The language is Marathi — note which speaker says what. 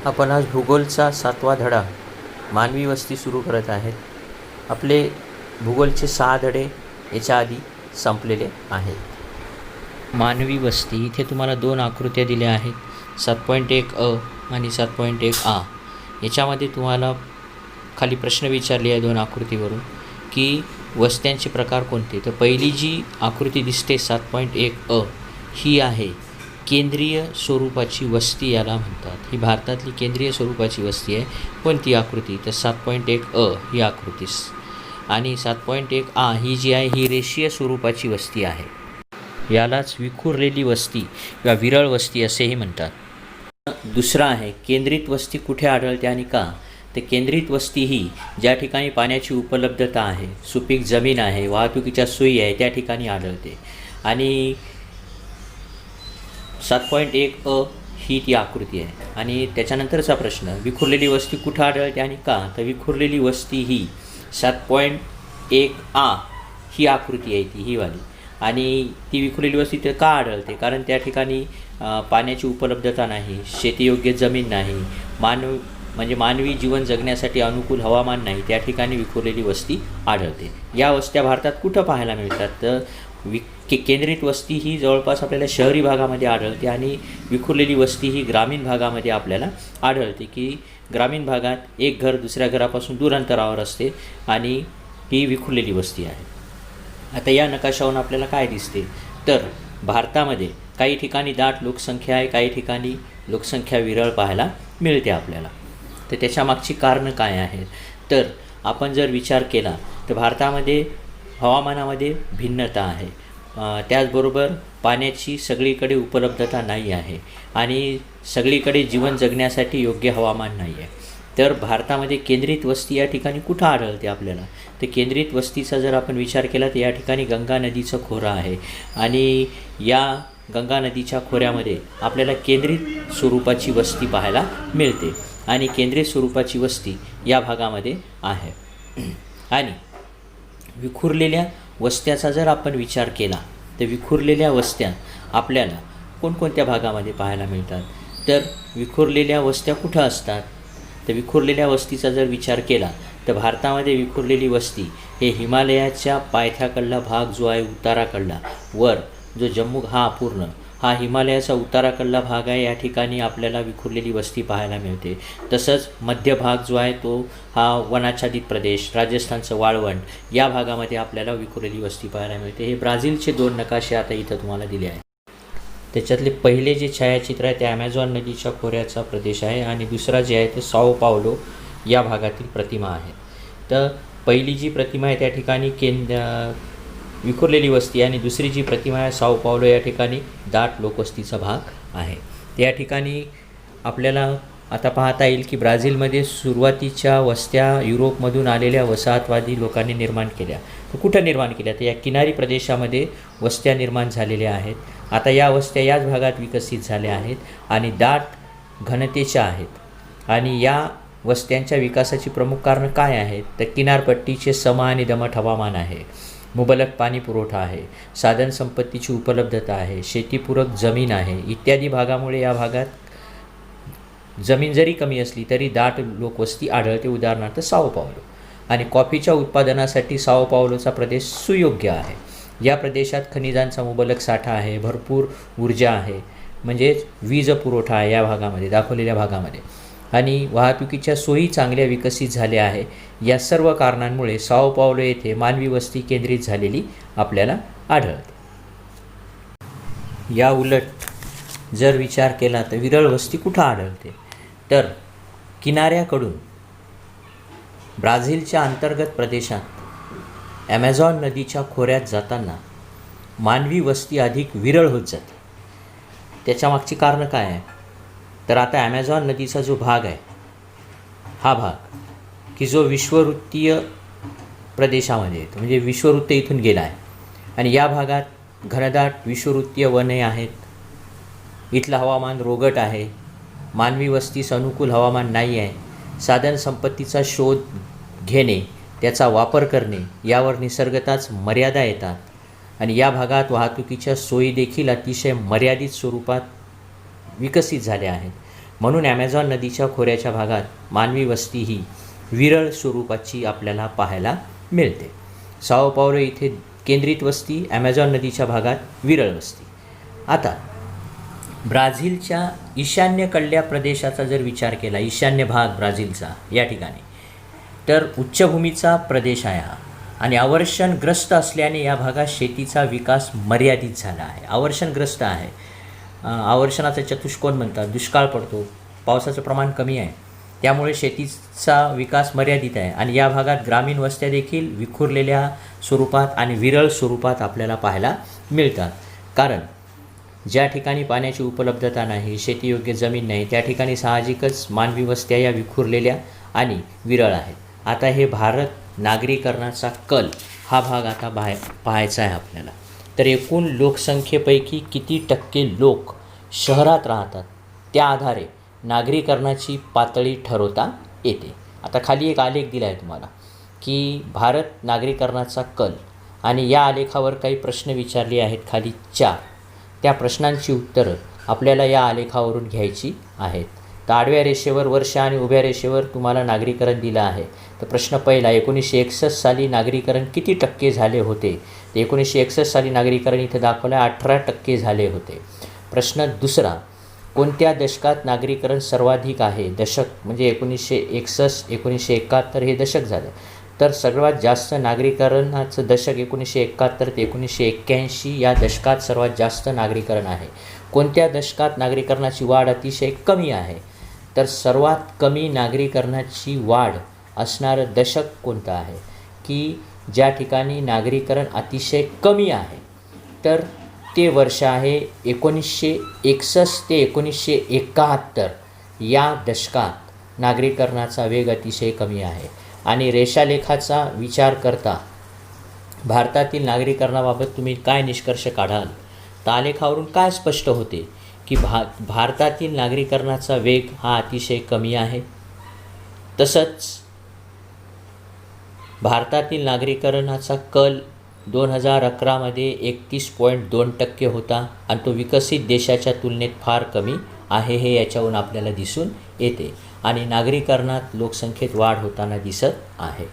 Speaker 1: आपण आज भूगोलचा 7वा धडा मानवी वस्ती सुरू करत आहेत. आपले भूगोलचे 6 धडे याच्या आधी संपलेले आहेत. मानवी वस्ती इथे तुम्हाला 2 आकृत्या दिल्या आहेत, 7.1 अ आणि 7.1 आ. याच्यामध्ये तुम्हाला खाली प्रश्न विचारले आहे 2 आकृतीवरून की वस्त्यांचे प्रकार कोणते. तर पहिली जी आकृती दिसते 7.1 अ ही आहे केंद्रीय स्वरूपाची वस्ती, याला म्हणतात. ही भारतातली केंद्रीय स्वरूपाची वस्ती आहे. कोणती आकृती, तर 7.1 अ ही आकृतीस. आणि 7.1 आ ही जी आहे ही रेषीय स्वरूपाची वस्ती आहे. यालाच विखुरलेली वस्ती किंवा विरळ वस्ती असेही म्हणतात. दुसरा आहे केंद्रित वस्ती कुठे आढळते आणि का. तर केंद्रित वस्ती ही ज्या ठिकाणी पाण्याची उपलब्धता आहे, सुपीक जमीन आहे, वाहतुकीच्या सोयी आहे, त्या ठिकाणी आढळते. आणि 7.1 अ ही ती आकृती आहे. आणि त्याच्यानंतरचा प्रश्न, विखुरलेली वस्ती कुठं आढळते आणि का. तर विखुरलेली वस्ती ही 7.1 आ ही आकृती आहे, ती ही वाली. आणि ती विखुरलेली वस्ती तर का आढळते, कारण त्या ठिकाणी पाण्याची उपलब्धता नाही, शेतीयोग्य जमीन नाही, मानवी जीवन जगण्यासाठी अनुकूल हवामान नाही, त्या ठिकाणी विखुरलेली वस्ती आढळते. या वस्त्या भारतात कुठं पाहायला मिळतात, तर केंद्रित वस्ती ही जवळपास आपल्याला शहरी भागामध्ये आढळते आणि विखुरलेली वस्ती ही ग्रामीण भागामध्ये आपल्याला आढळते. की ग्रामीण भागात एक घर दुसऱ्या घरापासून दूर अंतरावर असते आणि ही विखुरलेली वस्ती आहे. आता या नकाशावरून आपल्याला काय दिसते, तर भारतामध्ये काही ठिकाणी दाट लोकसंख्या आहे, काही ठिकाणी लोकसंख्या विरळ पाहायला मिळते आपल्याला. तर त्याच्यामागची कारणं काय आहेत, तर आपण जर विचार केला तर भारतामध्ये हवामानामध्ये भिन्नता आहे. त्याचबरोबर पाण्याची सगळीकडे उपलब्धता नाही आहे आणि सगळीकडे जीवन जगण्यासाठी योग्य हवामान नाही आहे. तर भारतामध्ये केंद्रित वस्ती या ठिकाणी कुठं आढळते आपल्याला, तर केंद्रित वस्तीचा जर आपण विचार केला तर या ठिकाणी गंगा नदीचं खोरं आहे आणि या गंगा नदीच्या खोऱ्यामध्ये आपल्याला केंद्रित स्वरूपाची वस्ती पाहायला मिळते आणि केंद्रित स्वरूपाची वस्ती या भागामध्ये आहे. आणि विखुरलेल्या वस्त्याचा जर आपण विचार केला तर विखुरलेल्या वस्त्या आपल्याला कोणकोणत्या भागामध्ये पाहायला मिळतात, तर विखुरलेल्या वस्त्या कुठं असतात, तर विखुरलेल्या वस्तीचा जर विचार केला तर भारतामध्ये विखुरलेली वस्ती हे हिमालयाच्या पायथ्याकडला भाग जो आहे, उताराकडला वर जो जम्मू हा हिमालयाचा उताराकडला भाग आहे, या ठिकाणी आपल्याला विखुरलेली वस्ती पाहायला मिळते. तसंच मध्य भाग जो आहे तो हा वनाच्छादित प्रदेश, राजस्थानचं वाळवंट, या भागामध्ये आपल्याला विखुरलेली वस्ती पाहायला मिळते. हे ब्राझीलचे 2 नकाशे आता इथं तुम्हाला दिले आहे. त्याच्यातले पहिले जे छायाचित्र आहे ते ॲमेझॉन नदीच्या खोऱ्याचा प्रदेश आहे आणि दुसरा जे आहे ते साओ पावलो या भागातील प्रतिमा आहे. तर पहिली जी प्रतिमा आहे त्या ठिकाणी विखुरलेली वस्ती आणि दुसरी जी प्रतिमा आहे साओ पावलो या ठिकाणी दाट लोकवस्तीचा भाग आहे. त्या ठिकाणी आपल्याला आता पाहता येईल की ब्राझीलमध्ये सुरुवातीच्या वस्त्या युरोपमधून आलेल्या वसाहतवादी लोकांनी निर्माण केल्या. तर कुठं निर्माण केल्या, तर या किनारी प्रदेशामध्ये वस्त्या निर्माण झालेल्या आहेत. आता या वस्त्या याच भागात विकसित झाल्या आहेत आणि दाट घनतेच्या आहेत. आणि या वस्त्यांच्या विकासाची प्रमुख कारणं काय आहेत, तर किनारपट्टीचे सम आणि दमट हवामान आहे, मुबलक पाणी पुरवठा आहे, साधन संपत्तीची उपलब्धता आहे, शेतीपूरक जमीन आहे इत्यादी भागामुळे या भागात जमीन जरी कमी असली तरी दाट लोकवस्ती आढळते. उदाहरणार्थ साओ पावलो. आणि कॉफीच्या उत्पादनासाठी साओ पावलोचा प्रदेश सुयोग्य आहे. या प्रदेशात खनिजांचा मुबलक साठा आहे, भरपूर ऊर्जा आहे, म्हणजेच वीज पुरवठा आहे या भागामध्ये, दाखवलेल्या भागामध्ये. आणि वाहतुकीच्या सोयी चांगल्या विकसित झाल्या आहे. या सर्व कारणांमुळे साओ पावलो येथे मानवी वस्ती केंद्रित झालेली आपल्याला आढळते. या उलट जर विचार केला तर विरळ वस्ती कुठं आढळते, तर किनाऱ्याकडून ब्राझीलच्या अंतर्गत प्रदेशात ॲमेझॉन नदीच्या खोऱ्यात जाताना मानवी वस्ती अधिक विरळ होत जाते. त्याच्यामागची कारणं काय आहे, तर आता ॲमेझॉन नदीचा जो भाग आहे, हा भाग की जो विषुववृत्तीय प्रदेशामध्ये येतो, म्हणजे विषुववृत्त इथून गेला आहे आणि या भागात घनदाट विषुववृत्तीय वने आहेत. इथलं हवामान रोगट आहे, मानवी वस्तीस अनुकूल हवामान नाही आहे. साधन संपत्तीचा शोध घेणे, त्याचा वापर करणे यावर निसर्गतःच मर्यादा येतात आणि या भागात वाहतुकीच्या सोयी देखील अतिशय मर्यादित स्वरूपात विकसित झाल्या आहेत. म्हणून ॲमेझॉन नदीच्या खोऱ्याच्या भागात मानवी वस्ती ही विरळ स्वरूपाची आपल्याला पाहायला मिळते. साओ पावलो इथे केंद्रित वस्ती, ॲमेझॉन नदीच्या भागात विरळ वस्ती. आता ब्राझीलच्या ईशान्येकडल्या प्रदेशाचा जर विचार केला, ईशान्य भाग ब्राझीलचा या ठिकाणी, तर उच्चभूमीचा प्रदेश आहे हा आणि आवर्षणग्रस्त असल्याने या भागात शेतीचा विकास मर्यादित झाला आहे. आवर्षणग्रस्त आहे, आवर्षणाचा चतुष्कोन म्हणतात, दुष्काळ पडतो, पावसाचं प्रमाण कमी आहे, त्यामुळे शेतीचा विकास मर्यादित आहे आणि या भागात ग्रामीण वस्त्या देखील विखुरलेल्या स्वरूपात आणि विरळ स्वरूपात आपल्याला पाहायला मिळतात. कारण ज्या ठिकाणी पाण्याची उपलब्धता नाही, शेतीयोग्य जमीन नाही, त्या ठिकाणी साहजिकच मानवी वस्त्या या विखुरलेल्या आणि विरळ आहेत. आता हे भारत नागरीकरणाचा कल हा भाग आता पाहायचा आहे आपल्याला. तर एकूण लोकसंख्येपैकी किती टक्के लोक शहरात राहतात त्या आधारे नागरीकरणाची पातळी ठरवता येते. आता खाली एक आलेख दिला आहे तुम्हाला की भारत नागरीकरणाचा कल, आणि या आलेखावर काही प्रश्न विचारले आहेत खाली 4. त्या प्रश्नांची उत्तरं आपल्याला या आलेखावरून घ्यायची आहेत. तर आडव्या रेषेवर वर्ष आणि उभ्या रेषेवर तुम्हाला नागरीकरण दिलं आहे. तर प्रश्न पहिला, 1961 साली नागरीकरण किती टक्के झाले होते? तर 1961 साली नागरीकरण इथे दाखवलं आहे 18% झाले होते. प्रश्न दुसरा, कोणत्या दशकात नागरीकरण सर्वाधिक आहे? दशक म्हणजे 1961, 1971 हे दशक झालं. तर सर्वात जास्त नागरीकरणाचं दशक 1971 ते 1981 या दशकात सर्वात जास्त नागरीकरण आहे. कोणत्या दशकात नागरीकरणाची वाढ अतिशय कमी आहे? तर सर्वात कमी नागरीकरणाची वाढ असणारं दशक कोणतं आहे की ज्या ठिकाणी नागरीकरण अतिशय कमी आहे? तर ते वर्ष आहे 1961 ते 1971 या दशकात नागरीकरणाचा वेग अतिशय कमी आहे. आणि रेषालेखाचा विचार करता भारतातील नागरीकरणाबाबत तुम्ही काय निष्कर्ष काढाल? तर आलेखावरून काय स्पष्ट होते की भारतातील नागरीकरणाचा वेग हा अतिशय कमी आहे. तसंच भारतातील नागरीकरणाचा कल 2011मध्ये 31.2% होता आणि तो विकसित देशाच्या तुलनेत फार कमी आहे, हे याच्यावरून आपल्याला दिसून येते. आणि नागरीकरणात लोकसंख्येत वाढ होताना दिसत आहे.